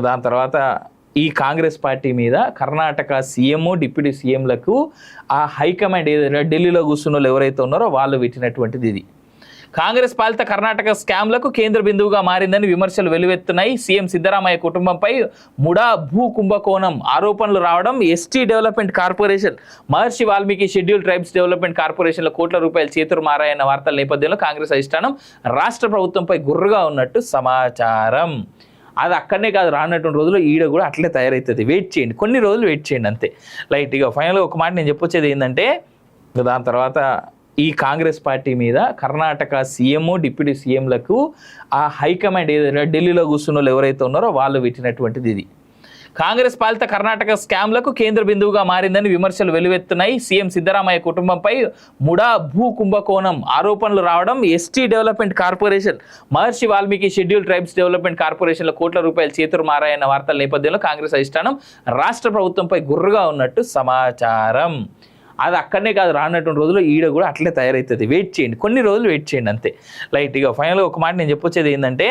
దాని తర్వాత ఈ కాంగ్రెస్ పార్టీ మీద కర్ణాటక సీఎం డిప్యూటీ సీఎంలకు ఆ హైకమాండ్ ఏదైనా ఢిల్లీలో కూర్చున్న వాళ్ళు ఎవరైతే ఉన్నారో వాళ్ళు పెట్టినటువంటిది ఇది. కాంగ్రెస్ పాలిత కర్ణాటక స్కామ్లకు కేంద్ర బిందువుగా మారిందని విమర్శలు వెలువెత్తున్నాయి. సీఎం సిద్ధరామయ్య కుటుంబంపై ముడా భూ కుంభకోణం ఆరోపణలు రావడం, ఎస్టీ డెవలప్మెంట్ కార్పొరేషన్, మహర్షి వాల్మీకి షెడ్యూల్ ట్రైబ్స్ డెవలప్మెంట్ కార్పొరేషన్లో కోట్ల రూపాయలు చేతులు మారాయన్న వార్తల నేపథ్యంలో కాంగ్రెస్ అధిష్టానం రాష్ట్ర ప్రభుత్వంపై గుర్రుగా ఉన్నట్టు సమాచారం. అది అక్కడనే కాదు, రానటువంటి రోజుల్లో ఈడ కూడా అట్లే తయారవుతుంది. వెయిట్ చేయండి, కొన్ని రోజులు వెయిట్ చేయండి అంతే. లైట్గా ఫైనల్గా ఒక మాట నేను చెప్పొచ్చేది ఏంటంటే, దాని తర్వాత ఈ కాంగ్రెస్ పార్టీ మీద కర్ణాటక సీఎం డిప్యూటీ సీఎంలకు ఆ హైకమాండ్ ఏదైనా ఢిల్లీలో కూర్చున్న వాళ్ళు ఎవరైతే ఉన్నారో వాళ్ళు పెట్టినటువంటిది ఇది. కాంగ్రెస్ పాలిత కర్ణాటక స్కామ్లకు కేంద్ర బిందువుగా మారిందని విమర్శలు వెలువెత్తున్నాయి. సీఎం సిద్ధరామయ్య కుటుంబంపై ముడా భూ కుంభకోణం ఆరోపణలు రావడం, ఎస్టీ డెవలప్మెంట్ కార్పొరేషన్, మహర్షి వాల్మీకి షెడ్యూల్ ట్రైబ్స్ డెవలప్మెంట్ కార్పొరేషన్లో కోట్ల రూపాయలు చేతులు మారాయన్న వార్తల నేపథ్యంలో కాంగ్రెస్ అధిష్టానం రాష్ట్ర ప్రభుత్వంపై గుర్రుగా ఉన్నట్టు సమాచారం. అది అక్కడనే కాదు, రానటువంటి రోజుల్లో ఈడ కూడా అట్లే తయారవుతుంది. వెయిట్ చేయండి, కొన్ని రోజులు వెయిట్ చేయండి అంతే. లైట్గా ఫైనల్గా ఒక మాట నేను చెప్పొచ్చేది ఏంటంటే,